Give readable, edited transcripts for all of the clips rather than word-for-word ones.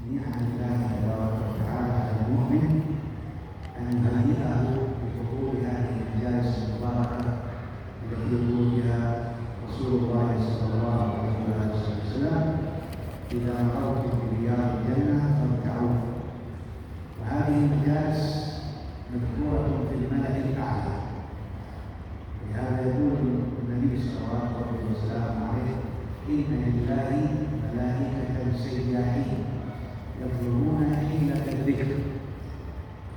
نعم الله تبارك وتعالى على المؤمن أن يهيئه لحضور هذه المجالس المباركة التي يقول بها رسول الله صلى الله عليه وسلم: إذا مررتم برياض الجنة فاركعوا. وهذه المجالس مذكورة في الملأ الأعلى، لهذا يقول النبي صلى الله عليه وسلم: إن لله ملائكة سياحين يطلبون حيلة الذكر،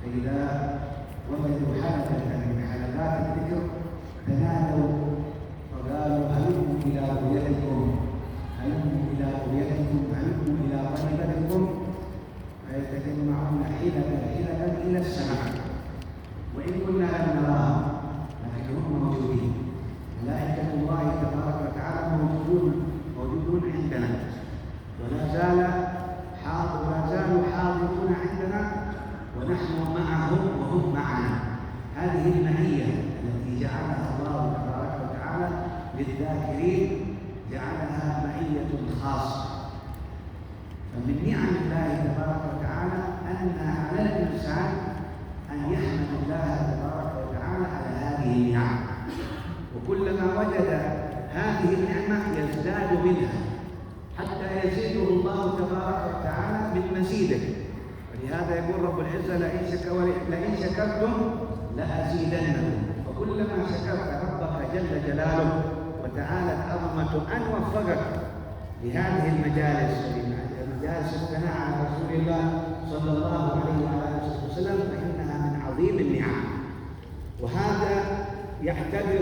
فإذا وجدوا حلقة من حلقات الذكر تنادوا فقالوا: هلموا إلى رؤيتكم، هلموا إلى رؤيتكم، هلموا إلى طيبتكم، فيتجمعون حلقا إلى السماء، وإن كنا لم نراهم لكنهم موجودين. ملائكة الله تبارك وتعالى موجودون عندنا، ولا زالوا حاضرون عندنا، ونحن معهم وهم معنا. هذه المعية التي جعلها الله تبارك وتعالى للذاكرين جعلها معية خاصة. فمن نعم الله تبارك وتعالى أن على الإنسان أن يحمد الله تبارك وتعالى على هذه النعم، وكلما وجد هذه النعمة يزداد منها حتى يزيده الله تبارك وتعالى من مزيده. ولهذا يقول رب العزة: لئن شكرتم لأزيدنكم. وكلما شكرت ربك جل جلاله وتعالت عظمته أن وفقك لهذه المجالس، مجالس الثناء على رسول الله صلى الله عليه وسلم، فإنها من عظيم النعم. وهذا يعتبر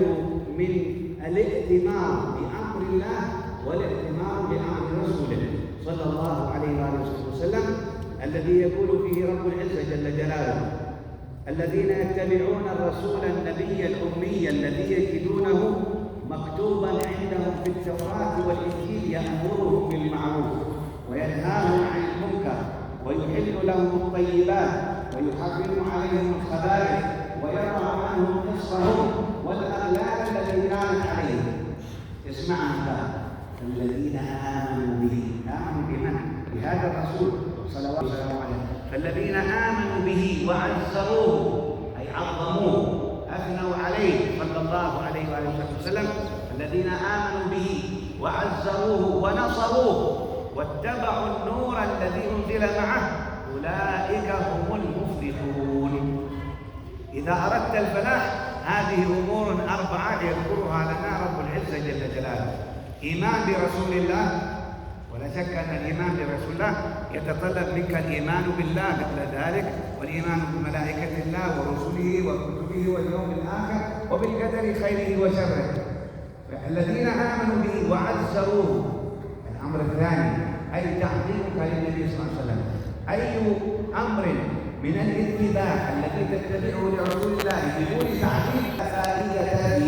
من الائتمار بأمر الله والائتمار بأمر رسوله صلى الله عليه وسلم، الذي يقول فيه رب العزة جل جلاله: الذين يتبعون الرسول النبي الأمي الذي يجدونه مكتوبا عندهم في التوراة والإنجيل يأمرهم بالمعروف وينهاهم عن المنكر ويحل لهم الطيبات ويحرم عليهم الخبائث ويرفع عنهم إصرهم والأغلال التي كانت عليهم. اسمع هذا: الذين آمنوا به. آمنوا بمن؟ بهذا الرسول صلوات الله عليه. فالذين آمنوا به وعزروه أي عظموه أثنوا عليه صلى الله عليه وسلم، الذين آمنوا به وعزروه ونصروه واتبعوا النور الذي أنزل معه أولئك هم المفلحون. إذا أردت الفلاح هذه أمور 4 يذكرها لنا رب العزة جل جلاله: إيمان برسول الله، ولا شك أن الإيمان برسول الله يتطلب منك الإيمان بالله قبل ذلك، والإيمان بملائكة الله ورسله وكتبه واليوم الآخر وبالقدر خيره وشره. الذين آمنوا به وعزروه. الأمر الثاني أي تعظيمك للنبي صلى الله عليه وسلم. أي أمر من الاتباع الذي تتبعه لرسول الله بدون تعظيم فائدته.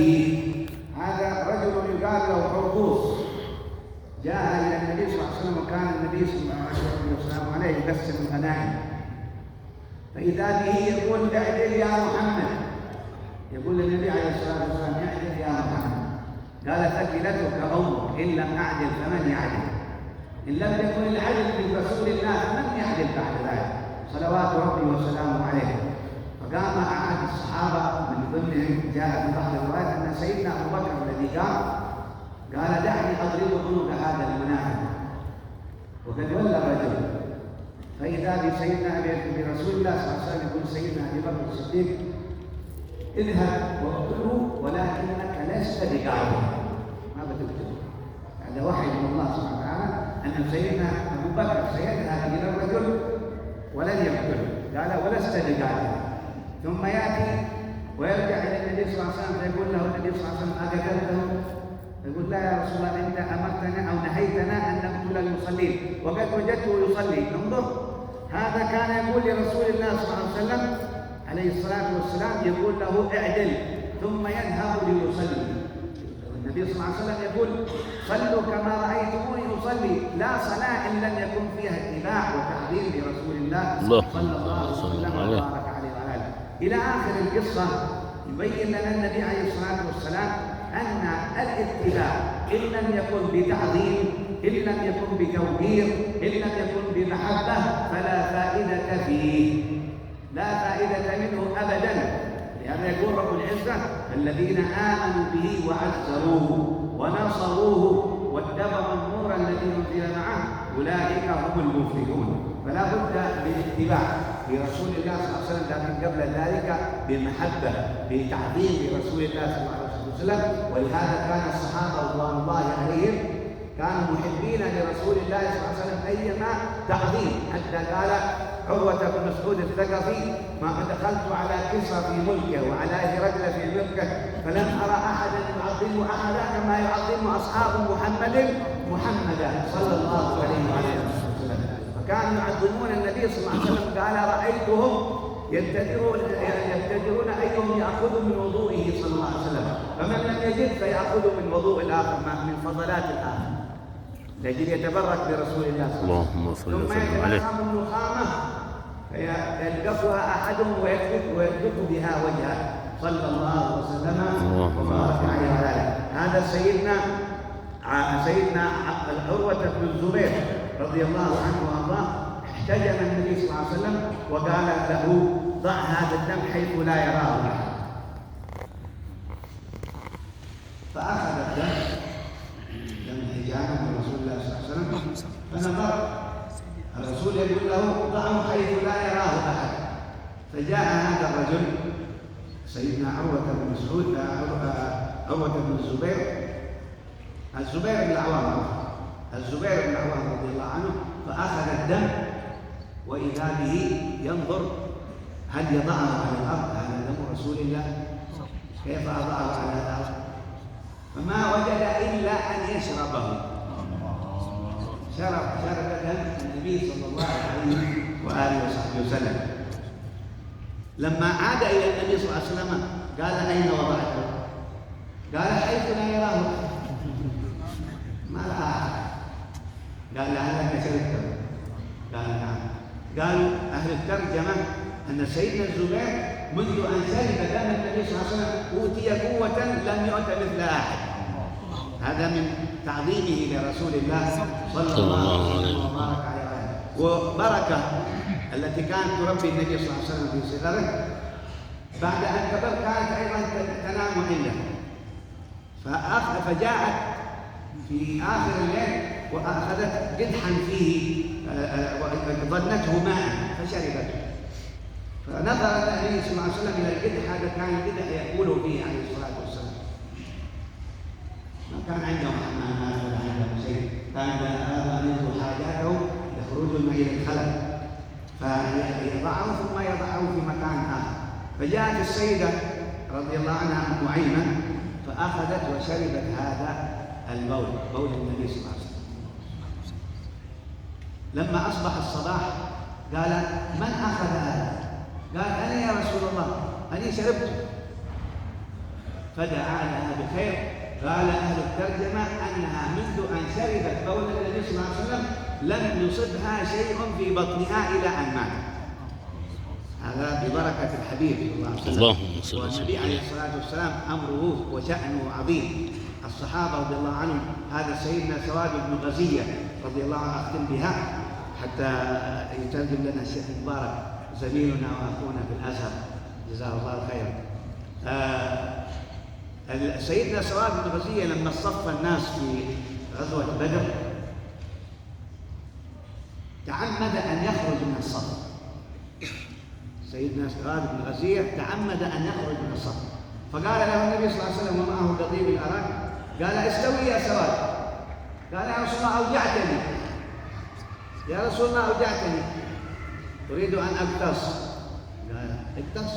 هذا رجل يقال له عرقوس، جاء إلى النبي صلى الله عليه وسلم، وكان النبي صلى الله عليه وسلم يقسم الغنائم، فإذا به يقول: اعدل يا محمد. يقول للنبي عليه الصلاة والسلام: اعدل يا محمد. قال: ثكلتك أمك، إن لم أعدل فمن يعدل؟ إن لم يكن العدل برسول الله فمن يعدل بعد ذلك صلوات ربي وسلامه عليه. فقام أحد الصحابة من ضمنهم، جاء في بعض الروايات أن سيدنا أبو بكر الذي قال: دعني أضرب عنق هذا المنافق. وقد ولى الرجل، فإذا بسيدنا برسول الله صلى الله عليه وسلم يقول سيدنا أبي بكر الصديق: اذهب واقتله ولكنك لست بقاعده. ما بتقتله. هذا وحي من الله سبحانه وتعالى أن سيدنا أبو بكر سيذهب إلى الرجل ولن يقتله. قال: ولست بقاعده. ثم يأتي ويرجع إلى النبي صلى الله عليه وسلم فيقول له النبي صلى الله عليه وسلم: أقتلته؟ يقول: لا يا رسول الله، أنت أمرتنا أو نهيتنا أن نقتل المصلين وقد وجدته يصلي. انظر، هذا كان يقول لرسول الله صلى الله عليه وسلم عليه الصلاة والسلام، يقول له: اعدل، ثم يذهب ليصلي. النبي صلى الله عليه وسلم يقول: صلوا كما رأيتموني أصلي. لا صلاة إن لم يكن فيها اتباع وتعظيم لرسول الله صلى الله عليه وسلم وبارك عليه وعلى آله. إلى آخر القصة يبين لنا النبي عليه الصلاة والسلام أن الاتباع إن لم يكن بتعظيم، إن لم يكن بتوقير، إن لم يكن بمحبة، فلا فائدة فيه، لا فائدة منه أبداً. لهذا يقول رب العزة: الذين آمنوا به وعزروه ونصروه واتبعوا النور الذي أنزل معه أولئك هم المفلحون. فلا بد من اتباع لرسول الله صلى الله عليه وسلم، لكن قبل ذلك بالمحبة، بتعظيم لرسول الله صلى الله عليه وسلم. ولهذا كان الصحابة رضوان الله عليهم كانوا محبين لرسول الله صلى الله عليه وسلم أيما تعظيم، حتى قال عروة بن مسعود الثقفي: ما دخلت على كسرى في ملكه وعلى هرقل في ملكه فلم أرى أحدا يعظم أحدا كما يعظم أصحاب محمدا صلى الله عليه وسلم. فكانوا يعظمون النبي صلى الله عليه وسلم. قال: رأيتهم يبتدرون أيهم يأخذ من وضوئه صلى الله عليه وسلم، فمن لم يجد فيأخذ من وضوء الآخر، من فضلات الآخر، لكن يتبرك برسول الله صلى الله عليه وسلم. ثم يتنخم النخامة فيلقفها أحدهم ويدلك بها وجهه صلى الله وسلم وبارك عليه ذلك. هذا سيدنا عروة بن الزبير رضي الله عنه وارضاه احتجم النبي صلى الله عليه وسلم وقال له: ضع هذا الدم حيث لا يراه أحد. فأخذ الدم حجامه من رسول الله صلى الله عليه وسلم، فنظر الرسول يقول له: ضعه حيث لا يراه أحد. فجاء هذا الرجل سيدنا عروة بن مسعود، عروة بن الزبير بن العوام رضي الله عنه، فأخذ الدم وإذا به ينظر هل يضعه على الأرض، هذا دم رسول الله، كيف أضعه على الأرض؟ فما وجد إلا أن يشربه. شرب دم النبي صلى الله عليه وآله وصحبه وسلم. لما عاد إلى النبي صلى الله عليه وسلم قال: أين وضعته؟ قال: حيث لا يراه. ما رأى أحد. قال: لعلك شربته؟ قال: نعم. قالوا أهل الترجمة أن سيدنا الزبير منذ أن شرب دم النبي صلى الله عليه وسلم أوتي قوة لم يؤت مثل أحد. هذا من تعظيمه لرسول الله صلى الله عليه وسلم وبارك عليه. وبركة التي كانت تربي النبي صلى الله عليه وسلم في صغره، بعد أن كبر كانت أيضا تنام عنده، فجاءت في آخر الليل وأخذت قدحا فيه ظنته ماء فشربته. فنظر النبي صلى الله عليه وسلم إلى القدح، هذا كان القدح يأكل فيه عليه الصلاة والسلام، ما كان عنده حمامات ولا عنده شيء، كان هذا منه حاجاته يخرجون إلى الخلق فيضعه ثم يضعه في مكان آخر. فجاءت السيدة رضي الله عنها أم عيمة فأخذت وشربت هذا البول، بول النبي صلى الله عليه وسلم. لما أصبح الصباح قال: من أخذ هذا؟ قال: أنا يا رسول الله، أنا شربته. فدعا لها بخير. قال أهل الترجمة أنها منذ أن شربت بول النبي صلى الله عليه وسلم لم يصبها شيء في بطنها إلى أن مات. هذا ببركة الحبيب صلى الله عليه وسلم. والنبي عليه الصلاة والسلام أمره وشأنه عظيم. الصحابة رضي الله عنهم، هذا سيدنا سواد بن غزية رضي الله عنه أختم بها حتى يترجم لنا الشيخ مبارك زميلنا وأخونا في الأزهر جزاه الله خيرا. سيدنا سواد بن غزية لما صف الناس في غزوة بدر تعمد أن يخرج من الصف. سيدنا سواد بن غزية تعمد أن يخرج من الصف، فقال له النبي صلى الله عليه وسلم ومعه قضيب الأراك، قال: استوي يا سواد. قال: يا رسول الله أوجعتني، يا رسول الله أوجعتني، أريد أن أقتص. قال: اقتص.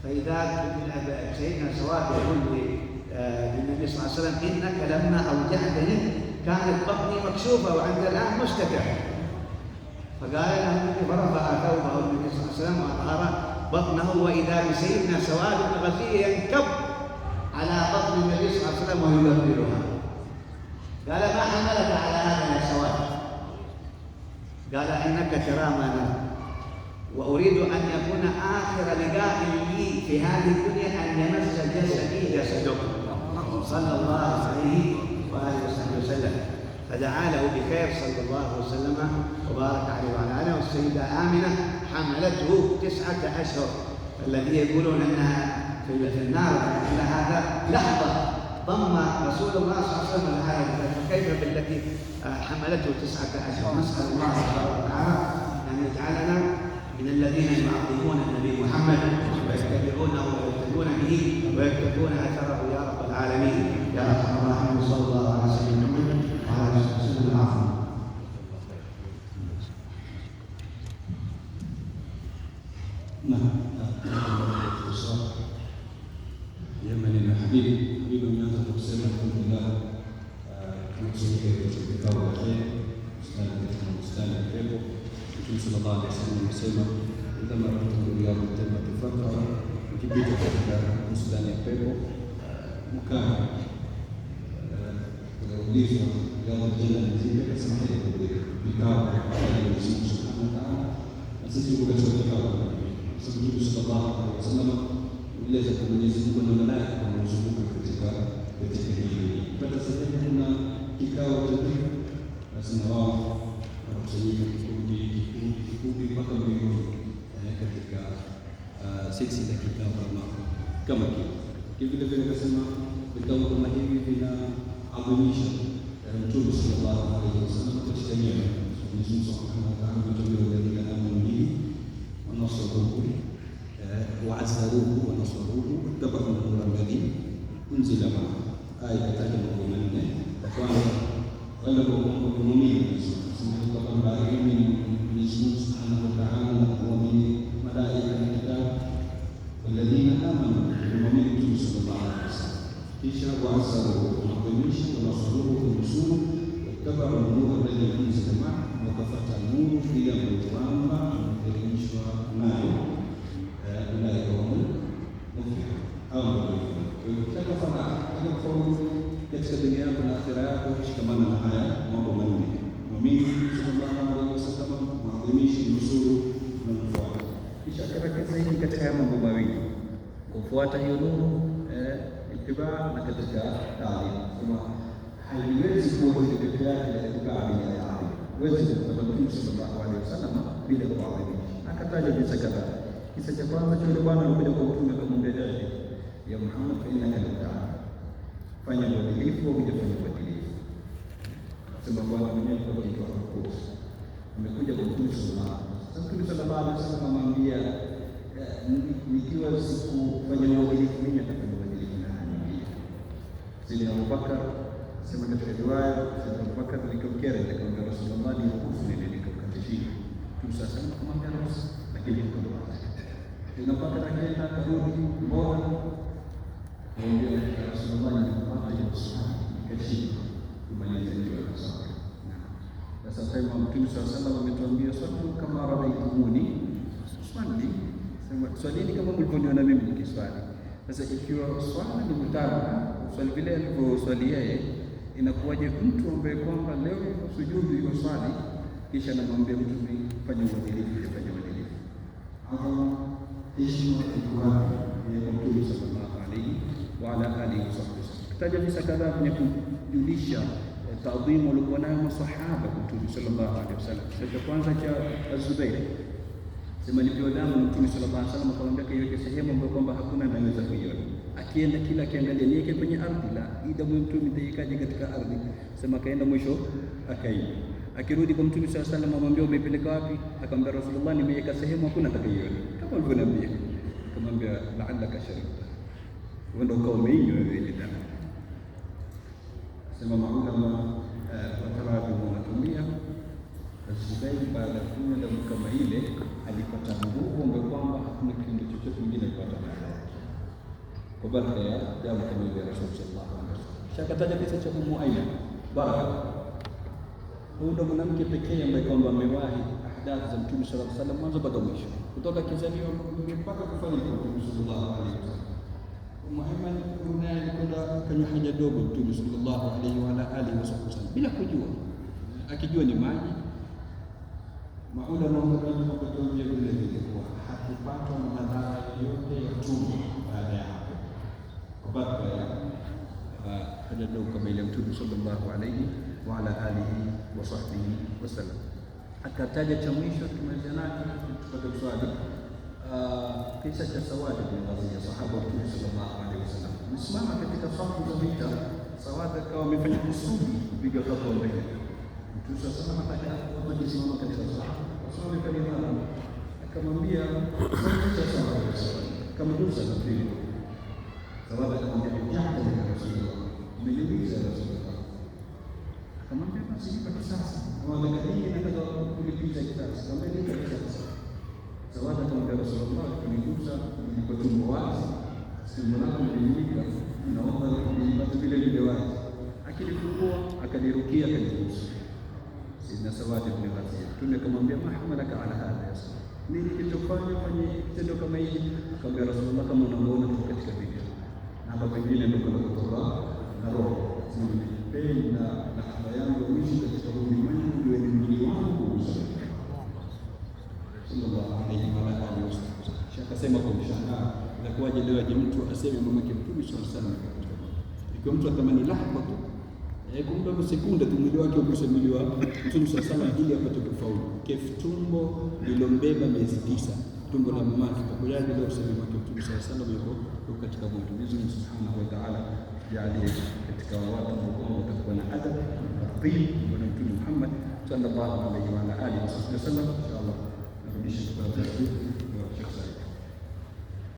فإذا سيدنا سواد يقول للنبي صلى الله عليه وسلم: إنك لما أوجعتني كانت بطني مكشوفة وعند الآن مستتر. فقال له النبي فرفع ثوبه النبي صلى الله عليه وسلم وأظهر بطنه، وإذا بسيدنا سواد بن غزية ينكب على بطن النبي صلى الله عليه وسلم ويبررها. قال: ما حملك على هذا يا سواد؟ قال: إنك ترى ما نرى، وأريد أن يكون آخر لقاء لي في هذه الدنيا أن يمس جسدي جسدك صلى الله عليه وآله وسلم. فدعا له بخير صلى الله وسلم وبارك عليه السيدة آمنة حملته 9 أشهر، الذي يقولون أنها في النار إلى هذا لحظة ضم رسول الله صلى الله عليه وسلم لهذا، فكيف بالتي حملته 9 أشهر؟ نسأل الله سبحانه وتعالى أن يجعلنا من الذين يعظمون النبي محمد ويتبعونه ويهتدون به ويتبعون أثره يا رب العالمين يا أرحم الراحمين. صلى الله على سيدنا محمد وعلى آله وصحبه العظيم. Maneno ya Habibi ameanza kusema alhamdulillah, tunakusanyika katika kikao cha kheri katika bustani ya pepo. Mtume sallallahu alaihi wasallam amesema idha marartum riyadul jannati faqra, ukipita katika bustani ya pepo mkaa unaulizwa riyadul janna ni zipi? Akasema vikao vya Mwenyezi Mungu subhanahu wa ta'ala, na sisi tuko katika kikao cha Mtume sallallahu alaihi wasallam ileza kwa Mwenyezi Mungu na malaika wanazunguka katika hili. Pata sehemu kuna kikao cha dhikr, basi na wao wanakusanyika kikundi mpaka mbinguni katika silsila ya kikao kama kile. Vile vile akasema vikao kama hivi vinaadhimisha Mtume sallallahu alaihi wasallam katika jamii. Mwenyezi Mungu subhanahu wa ta'ala ametuambia walladhina amanu bihi wa nasaruhu وعزروه ونصروه واتبعوا النور الذي انزل معه. آية تجمع من فقال غلبوا المؤمنين طبعا بعدين من الله سبحانه وتعالى ومن ملائكة الكتاب والذين آمنوا بالمؤمنين صلى الله عليه وسلم كيشا وعزروه ونقميش ونصروه ونصوره واتبعوا النور الذي انزل معه وكفت النور إلى مطرامة ونقميش معه أولئك هم المفلحون. Utakapofaulu katika dunia yako na akhira yako, shikamana na haya mambo manne: muamini sallallahu alaihi wasallam, muadhimishe, nusuru na mfuate. Kisha akarekeza zaidi katika haya mambo mawili, kufuata hiyo nuru, itibaa na katika taalimu. Kama haiwezi kuwa peke yake katika amali ya amali, huwezi kufuata Mtume sallallahu alaihi wasallam bila kuadhimisha. Akataja visa kadhaa. Kisa cha kwanza cha yule bwana alikuja kwa Mtume akamwambia, ya Muhammad, fa innaka lam ta'lam, fanya uadilifu au hujafanya uadilifu. Sema bwana mwenyewe kwa kitu hakukosa, amekuja kwa Mtume sallallahu alaihi wasallam. Mtume sallallahu alaihi wasallam amwambia, nikiwa sikufanya uadilifu mimi nitafanya uadilifu na nani? Sina Abubakar sema katika riwaya, sina Abubakar nikamkera nikamwambia Rasulullah ni kufu nini nikamkatishia. Mtume sallallahu alaihi wasallam akamwambia Rasul, lakini nikamwambia tunapata rakenda karudi mbona ndio Rasulullah anapata hiyo swali kashi kumaliza hiyo swali. Sasa sema Mtume sallallahu alaihi wasallam ametuambia swali kama radaitumuni, swali sema swali kama mlivyoniona mimi nikiswali. Sasa ikiwa swali ni mtano swali vile alivyoswali yeye, inakuwaje mtu ambaye kwamba leo sujudu hiyo swali kisha anamwambia Mtume fanya uadilifu, fanya uadilifu? Hapo heshima iko wapi ya Mtume sallallahu alaihi wa ala alihi wasallam? Kitaja visa kadhaa vyenye kujulisha taadhimu walikuwa nayo masahaba kwa Mtume sallallahu alaihi wasallam. Kisa cha kwanza cha Zubair, sema nilipewa damu Mtume sallallahu alaihi wasallam akamwambia kaiweke sehemu ambayo kwamba hakuna anaweza kuiona. Akienda kila akiangalia niweke kwenye ardhi, la damu ya Mtume itaikaje katika ardhi? Sema kaenda mwisho akaiba. Akirudi kwa Mtume sallallahu alaihi wasallam amwambia umeipeleka wapi? Akamwambia Rasulullah, nimeweka sehemu hakuna atakayeiona. Kama alivyoniambia. Akamwambia la'allaka sharibta, wenda ukawa umeinywa ile damu. Sema maulama watarabi wanatumia Zubair baada ya kunywa damu kama ile alipata nguvu ambayo kwamba hakuna kitu chochote kingine alipata baada yake, kwa baraka ya damu kama ile ya Rasul sallallahu alaihi wasallam. Shakataja kisa cha Ummu Ayman Baraka. Huyu ndo mwanamke pekee ambaye kwamba amewahi ahdath za Mtume sallallahu alaihi wasallam mwanzo mpaka mwisho, kutoka kizaliwa mpaka kufanya kwa Mtume sallallahu alaihi wasallam. Ummu Ayman naye alikwenda kanywa haja dogo Mtume sallallahu alaihi wa alihi wasallam bila kujua, akijua ni maji. Maulama wakatuambia vile vile kuwa hakupatwa na madhara yoyote ya tumbo baada ya hapo, kwa baraka ya haja dogo kama ile Mtume sallallahu alaihi wa ala alihi wa sahbihi wasallam. Akataja cha mwisho tumaliza nacho tupate swali. Kisa cha Sawad bin Ghaziyah, sahaba wa Mtume sallallahu alaihi wasallam, msimama katika safu za vita. Sawad akawa amefanya kusudi kupiga hapo mbele. Mtume sallallahu alaihi wasallam akasimama katika safu, sababu kalima akamwambia kama Musa nabii. Sawad akamwambia jambo la Rasulullah, umeniuliza Rasulullah. Akamwambia basi nipa kisasi, wanakadiri nataka kulipiza kisasi, kama ni kisasi. Sawad akamwambia Rasulullah, kunigusa kwa tumbo wazi, tumbo lako limenyika, naomba nipate vile vile wazi. Akilifungua akalirukia akaligusa. Sidna Sawad ibn Ghaziyah, Mtume akamwambia mahmalaka ala hadha ya Sawad, nini kilichofanya fanye kitendo kama hiki? Akamwambia Rasulullah, kama unavyoona tu katika video, na hapa pengine ndio kuna kutoka na roho na nafsi yangu mwisho katika ulimwengu ndio ni mwili wangu sallallahu alayhi wa alihi wasallam. Akasema kwa mshangao, inakuwaje leo aje mtu aseme mama yake Mtume sallallahu alaihi wasallam? Ikiwa mtu atamani lahma tu kwa muda wa sekunde tu mwili wake uguse mwili wa Mtume sallallahu alaihi wasallam ili apate kufaulu. Tumbo lilombeba miezi 9, tumbo la mama yake kwa yale leo useme mama yake Mtume sallallahu alaihi wasallam yuko katika moto. Mwenyezi Mungu Subhanahu wa Ta'ala jalie katika watu ambao watakuwa na adab na tii kwa Mtume Muhammad sallallahu alaihi wa alihi wasallam. Inshallah narudisha kwa